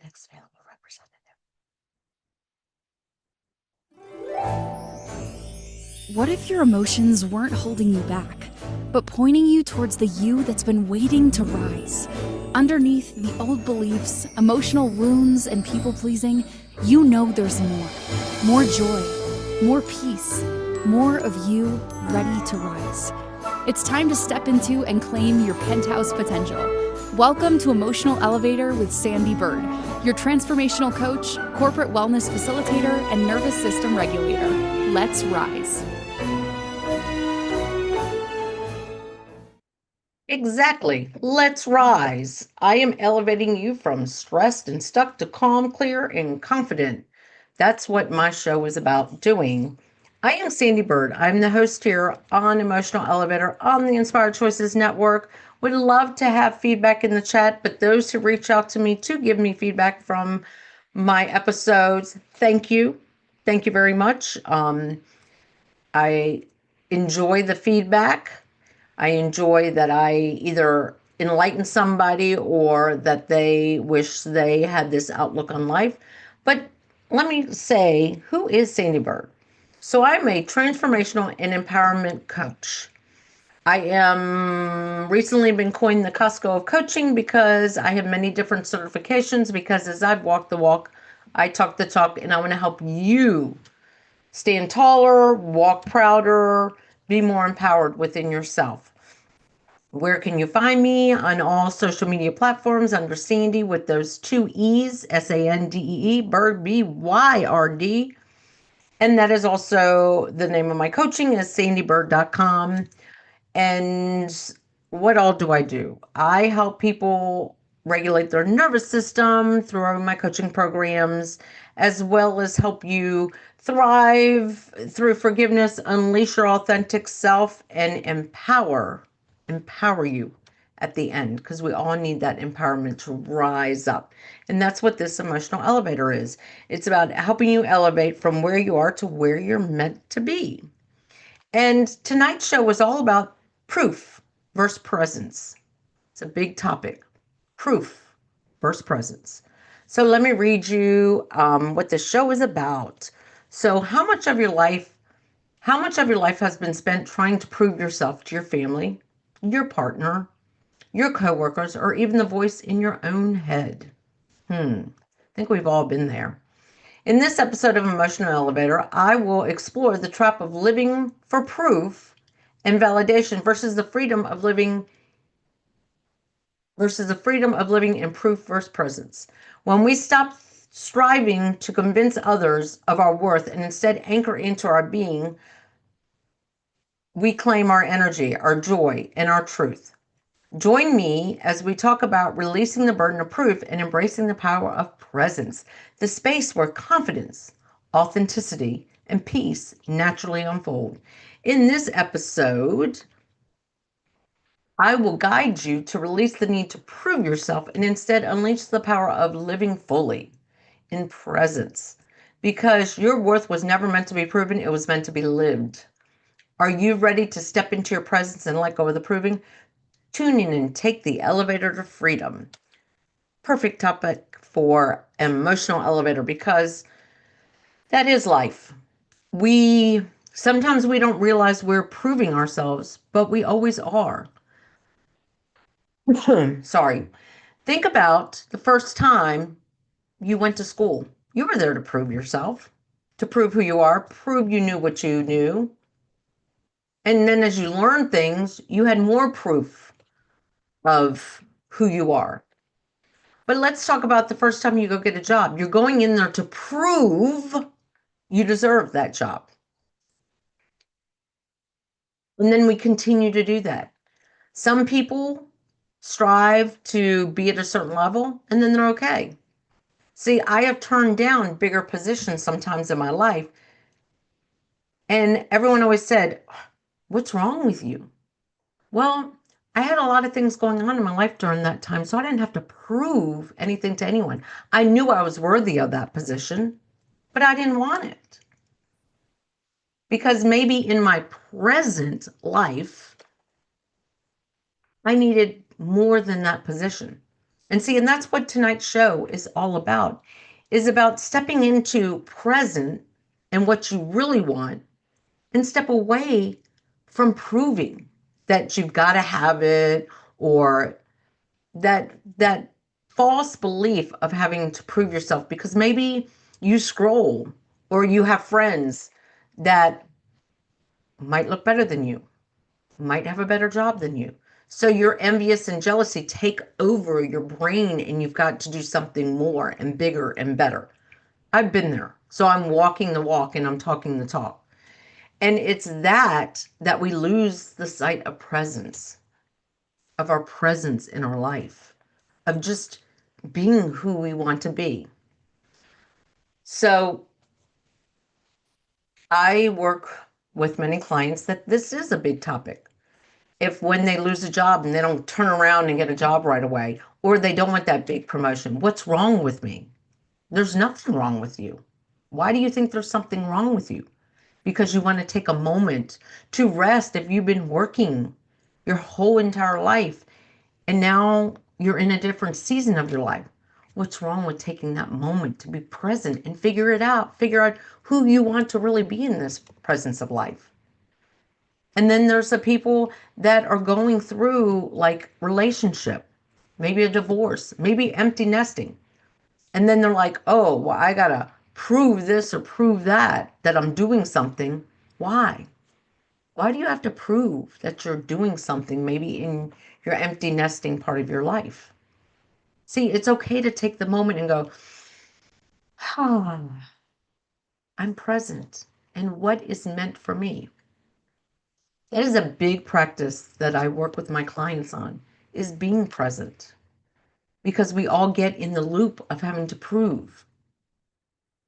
Next available representative. What if your emotions weren't holding you back, but pointing you towards the you that's been waiting to rise? Underneath the old beliefs, emotional wounds, and people-pleasing, you know there's more. More joy, more peace, more of you ready to rise. It's time to step into and claim your penthouse potential. Welcome to Emotional Elevator with Sandee Byrd, your transformational coach, corporate wellness facilitator, and nervous system regulator. Let's rise. Exactly. Let's rise. I am elevating you from stressed and stuck to calm, clear, and confident. That's what my show is about doing. I am Sandee Byrd. I'm the host here on Emotional Elevator on the Inspired Choices Network. Would love to have feedback in the chat, but those who reach out to me to give me feedback from my episodes, thank you. Thank you very much. I enjoy the feedback. I enjoy that I either enlighten somebody or that they wish they had this outlook on life. But let me say, who is Sandee Byrd? So I'm a transformational and empowerment coach. I am recently been coined the Costco of coaching because I have many different certifications, because as I've walked the walk, I talk the talk, and I want to help you stand taller, walk prouder, be more empowered within yourself. Where can you find me? On all social media platforms under Sandee with those two E's, Sandee, Byrd, Byrd. And that is also the name of my coaching is sandeebyrd.com. And what all do? I help people regulate their nervous system through my coaching programs, as well as help you thrive through forgiveness, unleash your authentic self, and empower you at the end, because we all need that empowerment to rise up. And that's what this emotional elevator is. It's about helping you elevate from where you are to where you're meant to be. And tonight's show was all about proof versus presence. It's a big topic. Proof versus presence. So let me read you what the show is about. So how much of your life has been spent trying to prove yourself to your family, your partner, your coworkers, or even the voice in your own head? I think we've all been there. In this episode of Emotional Elevator, I will explore the trap of living for proof and validation versus the freedom of living in proof versus presence. When we stop striving to convince others of our worth and instead anchor into our being, we claim our energy, our joy, and our truth. Join me as we talk about releasing the burden of proof and embracing the power of presence, the space where confidence, authenticity, and peace naturally unfold. In this episode, I will guide you to release the need to prove yourself and instead unleash the power of living fully in presence, because your worth was never meant to be proven, it was meant to be lived. Are you ready to step into your presence and let go of the proving? Tune in and take the elevator to freedom. Perfect topic for emotional elevator, because that is life. Sometimes we don't realize we're proving ourselves, but we always are. Sorry. Think about the first time you went to school. You were there to prove yourself, to prove who you are, prove you knew what you knew. And then as you learn things, you had more proof of who you are. But let's talk about the first time you go get a job. You're going in there to prove you deserve that job. And then we continue to do that. Some people strive to be at a certain level and then they're okay. See, I have turned down bigger positions sometimes in my life. And everyone always said, "What's wrong with you?" Well, I had a lot of things going on in my life during that time, so I didn't have to prove anything to anyone. I knew I was worthy of that position, but I didn't want it. Because maybe in my present life, I needed more than that position. And see, and that's what tonight's show is all about, is about stepping into present and what you really want and step away from proving that you've got to have it, or that false belief of having to prove yourself, because maybe you scroll or you have friends that might look better than you, might have a better job than you. So your envious and jealousy take over your brain and you've got to do something more and bigger and better. I've been there. So I'm walking the walk and I'm talking the talk. And it's that we lose the sight of presence, of our presence in our life, of just being who we want to be. So I work with many clients that this is a big topic. If when they lose a job and they don't turn around and get a job right away, or they don't want that big promotion, what's wrong with me? There's nothing wrong with you. Why do you think there's something wrong with you? Because you want to take a moment to rest if you've been working your whole entire life and now you're in a different season of your life. What's wrong with taking that moment to be present and figure it out? Figure out who you want to really be in this presence of life. And then there's the people that are going through like relationship, maybe a divorce, maybe empty nesting. And then they're like, oh, well, I got to prove this or prove that I'm doing something. Why? Why do you have to prove that you're doing something maybe in your empty nesting part of your life? See, it's okay to take the moment and go, ah, I'm present and what is meant for me. That is a big practice that I work with my clients on, is being present, because we all get in the loop of having to prove.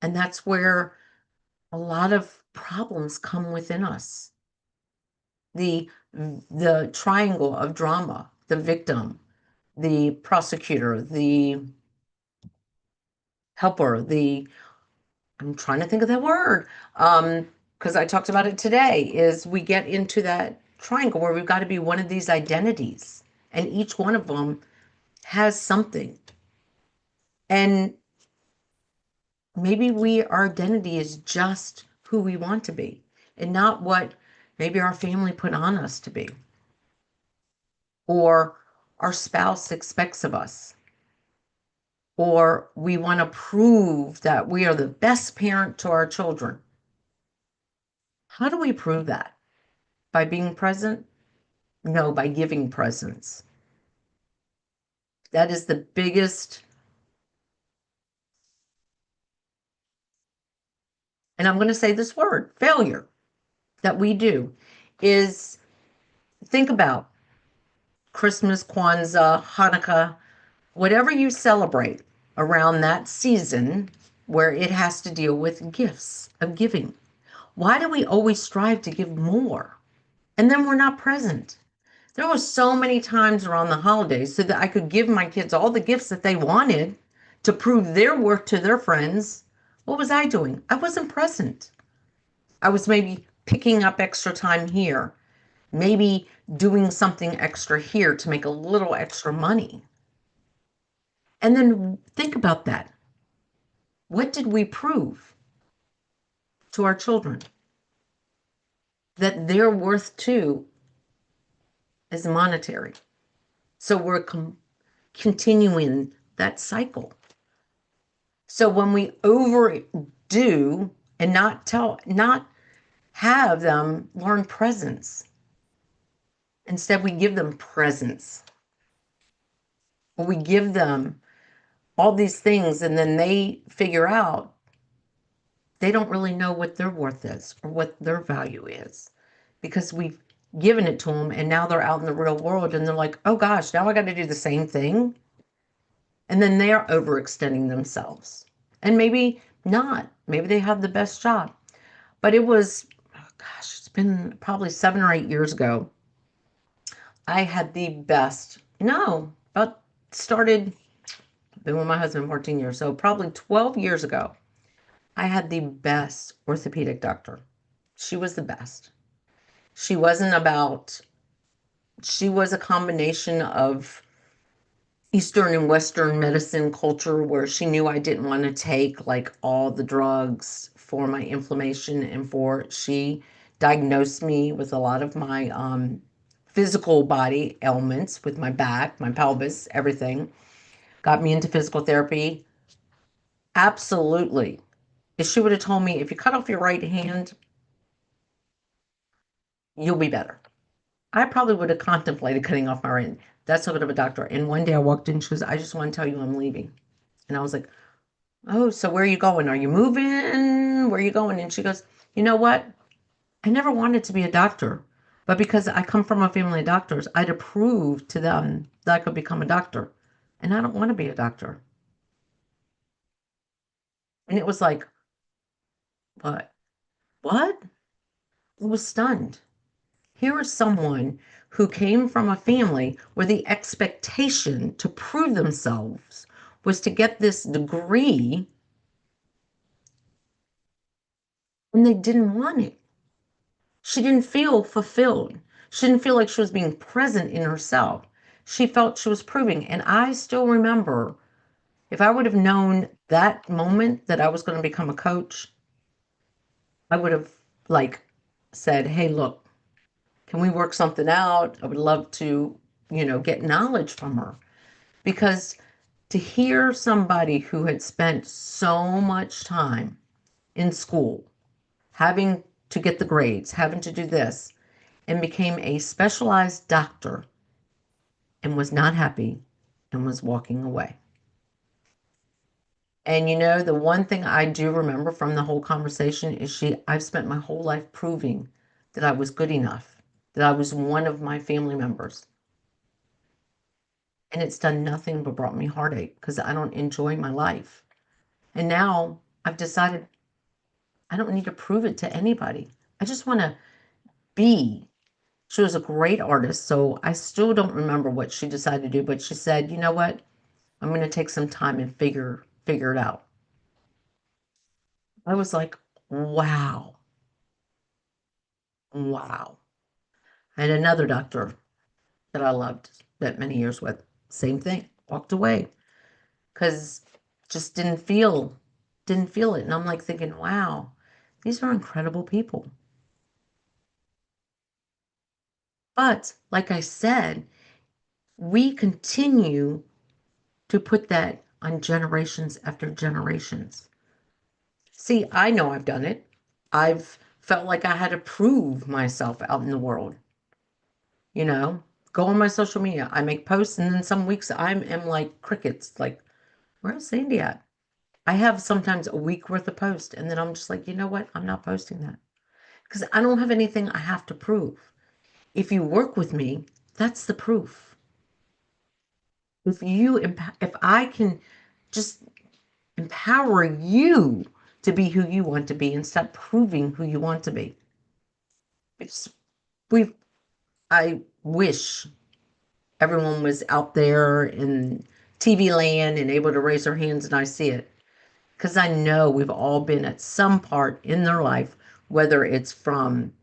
And that's where a lot of problems come within us. The triangle of drama, the victim, the prosecutor, the helper, the, I'm trying to think of that word, because I talked about it today, is we get into that triangle where we've got to be one of these identities, and each one of them has something. And maybe our identity is just who we want to be and not what maybe our family put on us to be, or our spouse expects of us, or we want to prove that we are the best parent to our children. How do we prove that? By being present? No, by giving presence. That is the biggest, and I'm going to say this word, failure, that we do, is think about Christmas, Kwanzaa, Hanukkah, whatever you celebrate around that season where it has to deal with gifts of giving. Why do we always strive to give more? And then we're not present. There were so many times around the holidays so that I could give my kids all the gifts that they wanted to prove their worth to their friends. What was I doing? I wasn't present. I was maybe picking up extra time here, maybe doing something extra here to make a little extra money. And then think about that. What did we prove to our children? That their worth too is monetary. So we're continuing that cycle. So when we overdo and not have them learn presence, instead we give them presence, or we give them all these things, and then they figure out they don't really know what their worth is or what their value is, because we've given it to them, and now they're out in the real world and they're like, oh gosh, now I got to do the same thing. And then they're overextending themselves. And maybe not. Maybe they have the best job. But it was, oh gosh, it's been probably 7 or 8 years ago. I had the best, no, about started, been with my husband 14 years, so probably 12 years ago, I had the best orthopedic doctor. She was the best. She wasn't about, she was a combination of Eastern and Western medicine culture where she knew I didn't want to take like all the drugs for my inflammation and for she diagnosed me with a lot of my physical body ailments with my back, my pelvis, everything. Got me into physical therapy. Absolutely. If she would have told me if you cut off your right hand, you'll be better. I probably would have contemplated cutting off my right hand. That's not good of a doctor. And one day I walked in, she goes, I just want to tell you I'm leaving. And I was like, oh, so where are you going? Are you moving? Where are you going? And she goes, you know what? I never wanted to be a doctor, but because I come from a family of doctors, I'd prove to them that I could become a doctor. And I don't want to be a doctor. And it was like, what? What? I was stunned. Here is someone who came from a family where the expectation to prove themselves was to get this degree and they didn't want it. She didn't feel fulfilled. She didn't feel like she was being present in herself. She felt she was proving. And I still remember if I would have known that moment that I was going to become a coach, I would have like said, hey, look, can we work something out? I would love to, get knowledge from her because to hear somebody who had spent so much time in school, having to get the grades, having to do this, and became a specialized doctor and was not happy and was walking away. And the one thing I do remember from the whole conversation is I've spent my whole life proving that I was good enough, that I was one of my family members. And it's done nothing but brought me heartache because I don't enjoy my life. And now I've decided I don't need to prove it to anybody. I just want to be. She was a great artist, so I still don't remember what she decided to do, but she said, you know what? I'm going to take some time and figure it out. I was like, wow, wow. I had another doctor that I loved, spent many years with. Same thing. Walked away because just didn't feel it. And I'm like thinking, wow, these are incredible people. But like I said, we continue to put that on generations after generations. See, I know I've done it. I've felt like I had to prove myself out in the world. You know, go on my social media. I make posts, and then some weeks am like crickets. Like, where's Sandee at? I have sometimes a week worth of posts, and then I'm just like, you know what? I'm not posting that because I don't have anything I have to prove. If you work with me, that's the proof. If I can just empower you to be who you want to be and stop proving who you want to be. It's, we I wish everyone was out there in TV land and able to raise their hands and I see it. Because I know we've all been at some part in their life, whether it's from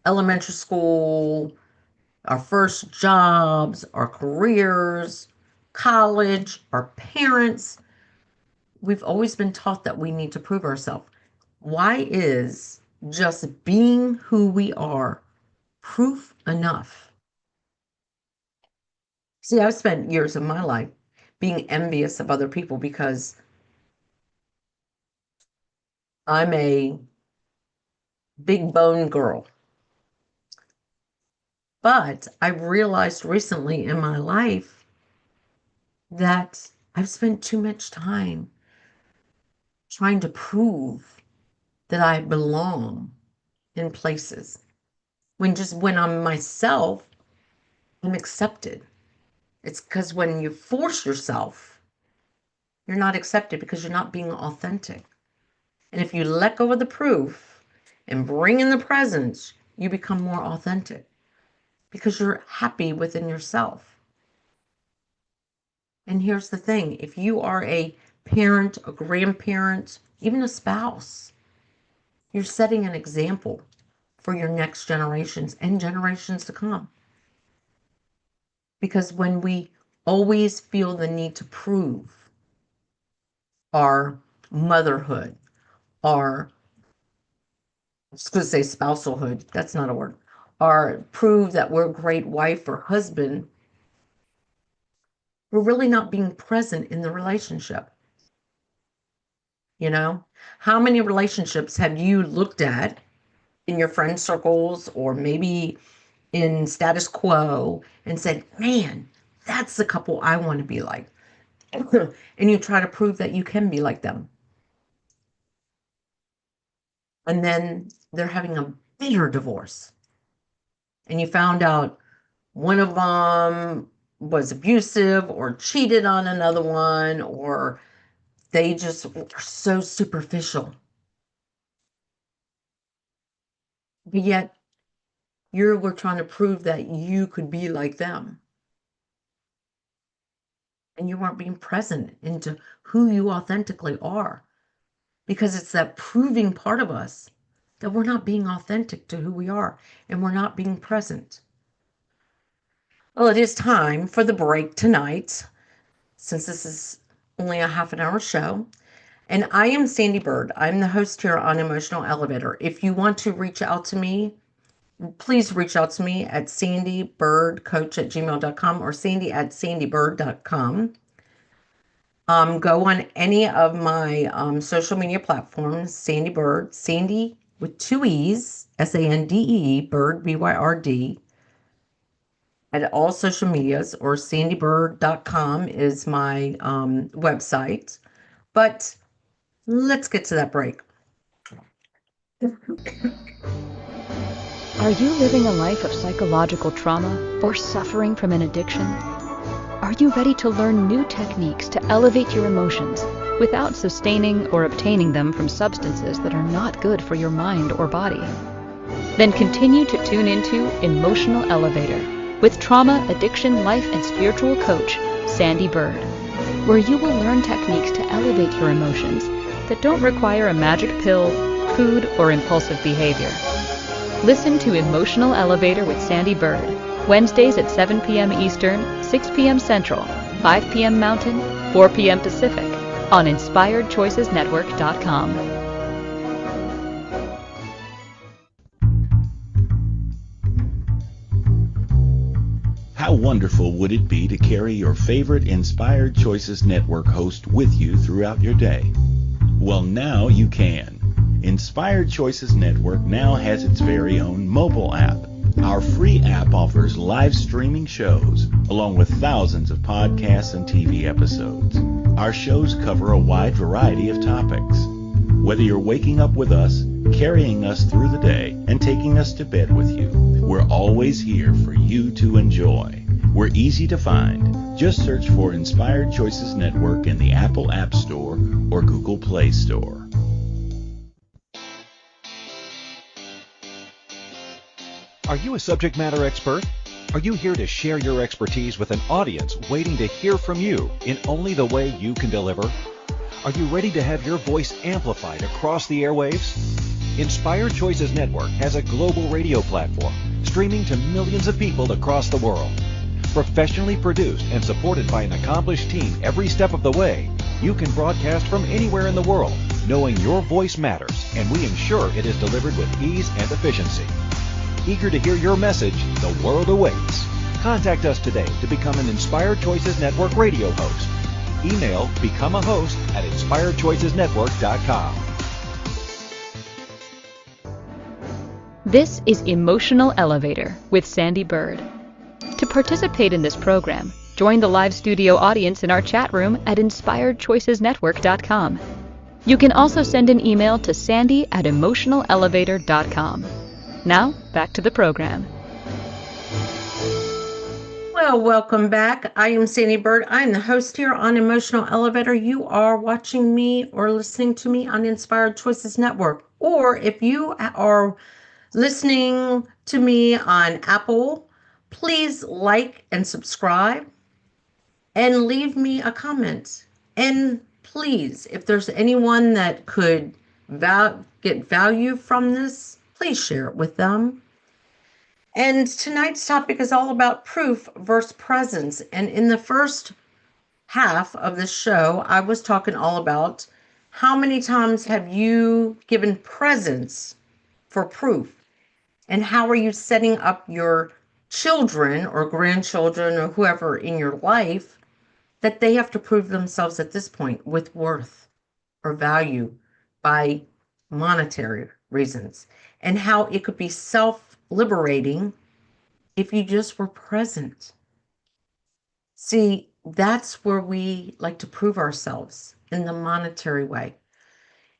elementary school, our first jobs, our careers, college, our parents. We've always been taught that we need to prove ourselves. Why is just being who we are proof enough? See, I've spent years of my life being envious of other people because I'm a big bone girl. But I realized recently in my life that I've spent too much time trying to prove that I belong in places. When I'm myself, I'm accepted. It's because when you force yourself, you're not accepted because you're not being authentic. And if you let go of the proof and bring in the presence, you become more authentic because you're happy within yourself. And here's the thing, if you are a parent, a grandparent, even a spouse, you're setting an example for your next generations and generations to come. Because when we always feel the need to prove our motherhood, our, I was going to say spousalhood, that's not a word, or prove that we're a great wife or husband, we're really not being present in the relationship. You know, how many relationships have you looked at in your friend circles or maybe in status quo and said, man, that's the couple I want to be like? And you try to prove that you can be like them. And then they're having a bitter divorce. And you found out one of them was abusive or cheated on another one, or they just are so superficial. But yet you were trying to prove that you could be like them. And you weren't being present into who you authentically are. Because it's that proving part of us that we're not being authentic to who we are and we're not being present. Well, it is time for the break tonight, since this is only a half an hour show. And I am Sandee Byrd. I'm the host here on Emotional Elevator. If you want to reach out to me, please reach out to me at sandeebirdcoach@gmail.com or sandy@sandeebird.com. Go on any of my social media platforms, Sandee Byrd, Sandee with two E's, Sandee, Byrd, Byrd, at all social medias, or sandeebird.com is my website. But let's get to that break. Are you living a life of psychological trauma or suffering from an addiction? Are you ready to learn new techniques to elevate your emotions without sustaining or obtaining them from substances that are not good for your mind or body? Then continue to tune into Emotional Elevator with trauma, addiction, life, and spiritual coach, Sandee Byrd, where you will learn techniques to elevate your emotions that don't require a magic pill, food, or impulsive behavior. Listen to Emotional Elevator with Sandee Byrd, Wednesdays at 7 p.m. Eastern, 6 p.m. Central, 5 p.m. Mountain, 4 p.m. Pacific, on InspiredChoicesNetwork.com. How wonderful would it be to carry your favorite Inspired Choices Network host with you throughout your day? Well, now you can. Inspired Choices Network now has its very own mobile app. Our free app offers live streaming shows, along with thousands of podcasts and TV episodes. Our shows cover a wide variety of topics. Whether you're waking up with us, carrying us through the day, and taking us to bed with you, we're always here for you to enjoy. We're easy to find. Just search for Inspired Choices Network in the Apple App Store or Google Play Store. Are you a subject matter expert? Are you here to share your expertise with an audience waiting to hear from you in only the way you can deliver? Are you ready to have your voice amplified across the airwaves? Inspired Choices Network has a global radio platform streaming to millions of people across the world. Professionally produced and supported by an accomplished team every step of the way, you can broadcast from anywhere in the world, knowing your voice matters, and we ensure it is delivered with ease and efficiency. Eager to hear your message, the world awaits. Contact us today to become an Inspired Choices Network radio host. Email become a host at inspiredchoicesnetwork.com. This is Emotional Elevator with Sandee Byrd. To participate in this program, join the live studio audience in our chat room at inspiredchoicesnetwork.com. You can also send an email to sandy@emotionalelevator.com. Now, back to the program. Well, welcome back. I am Sandee Byrd. I'm the host here on Emotional Elevator. You are watching me or listening to me on Inspired Choices Network. Or if you are listening to me on Apple, please like and subscribe and leave me a comment. And please, if there's anyone that could get value from this, please share it with them. And tonight's topic is all about proof versus presence. And in the first half of the show, I was talking all about how many times have you given presence for proof? And how are you setting up your children or grandchildren or whoever in your life that they have to prove themselves at this point with worth or value by monetary reasons? And how it could be self liberating if you just were present. See, that's where we like to prove ourselves in the monetary way.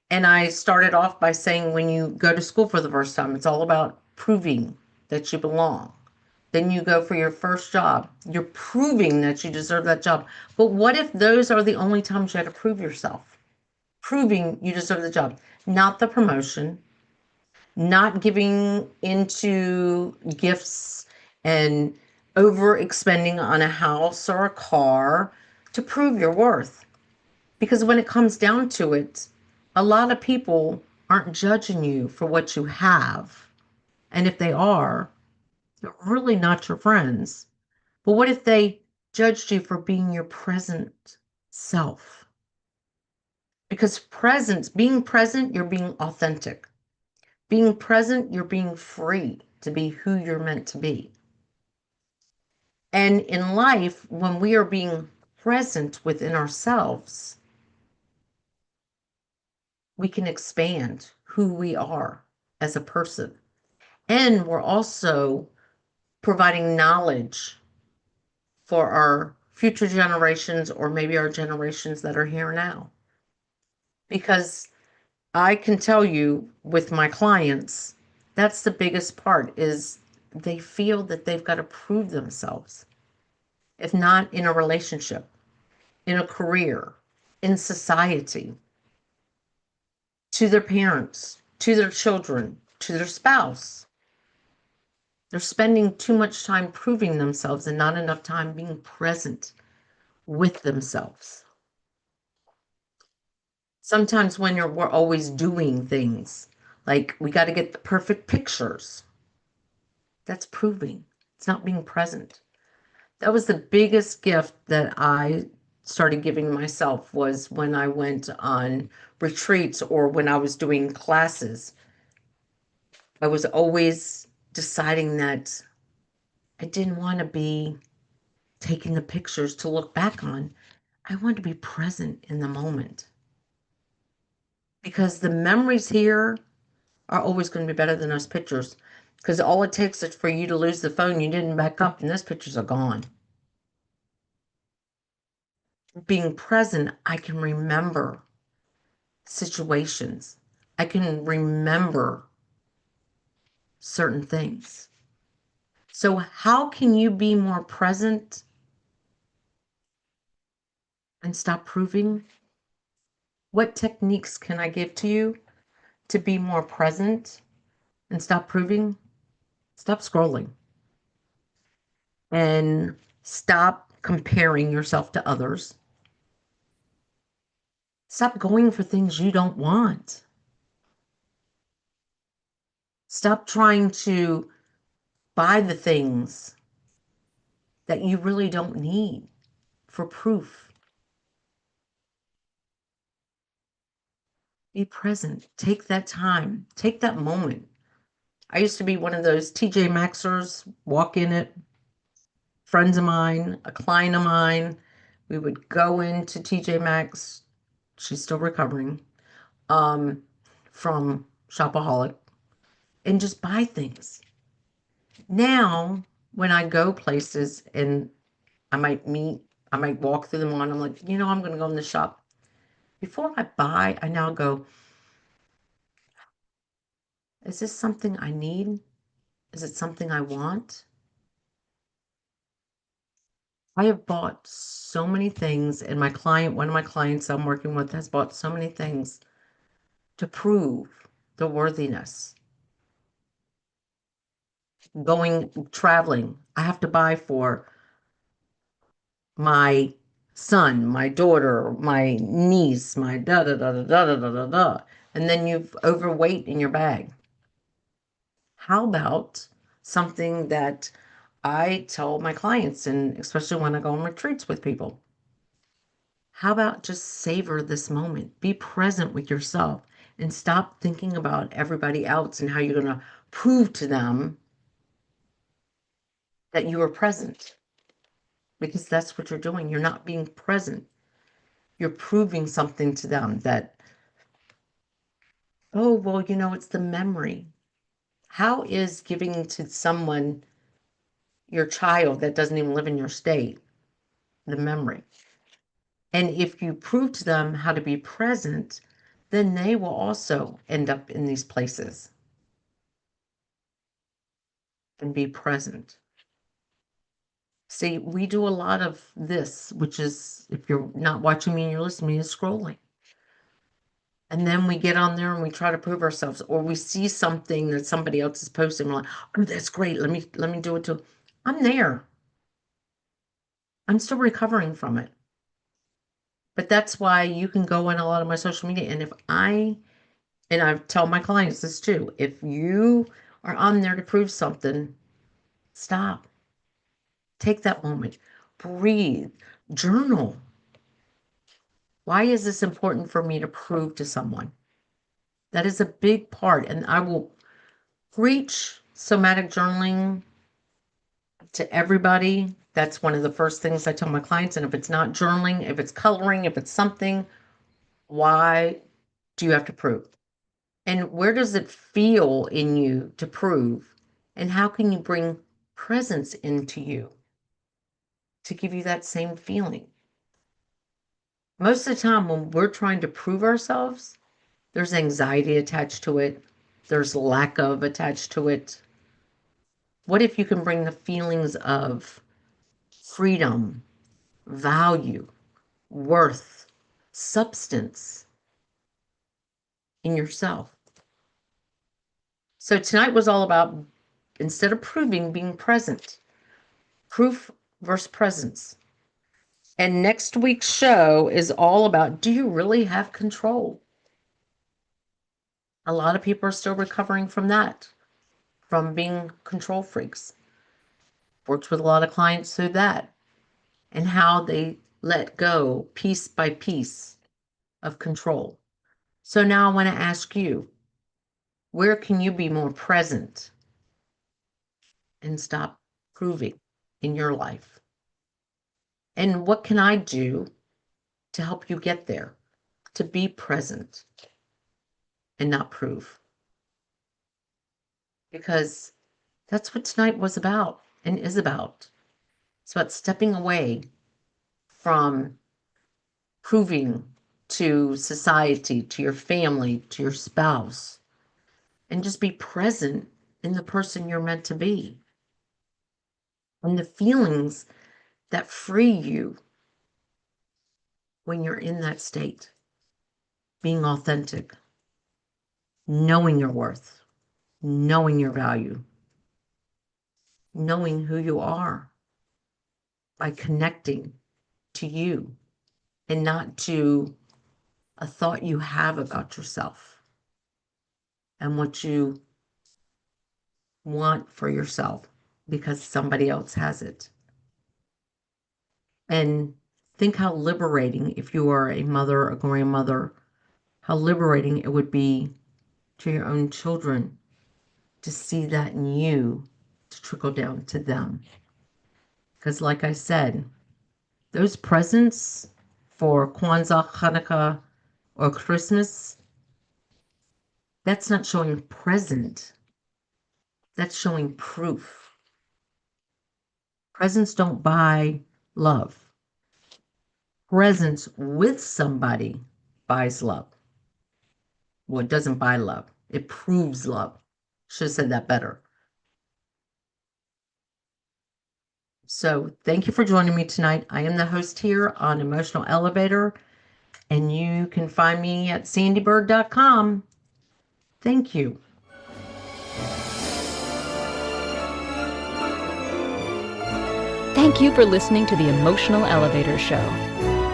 And I started off by saying when you go to school for the first time, it's all about proving that you belong. Then you go for your first job. You're proving that you deserve that job. But what if those are the only times you had to prove yourself? Proving you deserve the job, not the promotion, not giving into gifts and over expending on a house or a car to prove your worth. Because when it comes down to it, a lot of people aren't judging you for what you have. And if they are, they're really not your friends. But what if they judged you for being your present self? Because being present, you're being authentic. Being present, you're being free to be who you're meant to be. And in life, when we are being present within ourselves, we can expand who we are as a person. And we're also providing knowledge for our future generations or maybe our generations that are here now. Because I can tell you with my clients, that's the biggest part is they feel that they've got to prove themselves. If not in a relationship, in a career, in society, to their parents, to their children, to their spouse. They're spending too much time proving themselves and not enough time being present with themselves. Sometimes when we're always doing things, like we got to get the perfect pictures, that's proving. It's not being present. That was the biggest gift that I started giving myself was when I went on retreats or when I was doing classes. I was always deciding that I didn't want to be taking the pictures to look back on. I wanted to be present in the moment because the memories here are always going to be better than those pictures because all it takes is for you to lose the phone, you didn't back up, and those pictures are gone. Being present, I can remember situations. I can remember certain things. So, how can you be more present and stop proving? What techniques can I give to you to be more present and stop proving? Stop scrolling and stop comparing yourself to others. Stop going for things you don't want. Stop trying to buy the things that you really don't need for proof. Be present. Take that time. Take that moment. I used to be one of those TJ Maxxers, walk in it. Friends of mine, a client of mine, we would go into TJ Maxx. She's still recovering from shopaholic and just buy things. Now, when I go places and I might walk through the mall and I'm like, I'm going to go in the shop. Before I buy, I now go, is this something I need? Is it something I want? I have bought so many things, and one of my clients I'm working with has bought so many things to prove the worthiness. Traveling, I have to buy for my son, my daughter, my niece, my da da da da da da da da da. And then you've overweight in your bag. How about something that I tell my clients, and especially when I go on retreats with people. How about just savor this moment? Be present with yourself and stop thinking about everybody else and how you're going to prove to them that you are present, because that's what you're doing. You're not being present. You're proving something to them that, oh, well, it's the memory. How is giving to someone, your child that doesn't even live in your state, the memory? And if you prove to them how to be present, then they will also end up in these places and be present. See, we do a lot of this, which is, if you're not watching me and you're listening, is scrolling. And then we get on there and we try to prove ourselves, or we see something that somebody else is posting. We're like, oh, that's great. Let me do it too. I'm there. I'm still recovering from it. But that's why you can go in a lot of my social media. And I tell my clients this too, if you are on there to prove something, stop. Take that moment. Breathe. Journal. Why is this important for me to prove to someone? That is a big part. And I will preach somatic journaling to everybody. That's one of the first things I tell my clients. And if it's not journaling, if it's coloring, if it's something, why do you have to prove? And where does it feel in you to prove? And how can you bring presence into you to give you that same feeling? Most of the time when we're trying to prove ourselves, there's anxiety attached to it. There's lack of attached to it. What if you can bring the feelings of freedom, value, worth, substance in yourself? So tonight was all about, instead of proving, being present. Proof versus presence. And next week's show is all about, do you really have control? A lot of people are still recovering from that, from being control freaks. Worked with a lot of clients through that, and how they let go piece by piece of control. So now I want to ask you, where can you be more present and stop proving in your life? And what can I do to help you get there, to be present and not prove? Because that's what tonight was about and is about. It's about stepping away from proving to society, to your family, to your spouse, and just be present in the person you're meant to be. And the feelings that free you when you're in that state. Being authentic, knowing your worth, knowing your value, knowing who you are by connecting to you and not to a thought you have about yourself and what you want for yourself because somebody else has it. And think how liberating, if you are a mother, a grandmother, how liberating it would be to your own children to see that in you, to trickle down to them. Because like I said, those presents for Kwanzaa, Hanukkah, or Christmas, that's not showing present. That's showing proof. Presents don't buy love. Presence with somebody buys love. Well, it doesn't buy love. It proves love. Should have said that better. So thank you for joining me tonight. I am the host here on Emotional Elevator, and you can find me at sandeebyrd.com. Thank you. Thank you for listening to the Emotional Elevator Show.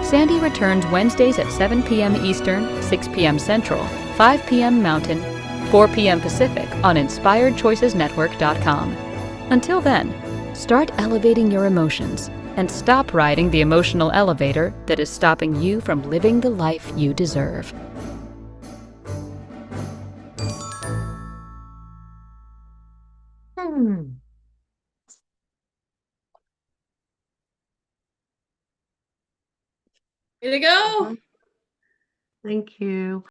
Sandee returns Wednesdays at 7 p.m. Eastern, 6 p.m. Central, 5 p.m. Mountain, 4 p.m. Pacific on InspiredChoicesNetwork.com. Until then, start elevating your emotions and stop riding the emotional elevator that is stopping you from living the life you deserve. Hmm. Way to go. Thank you.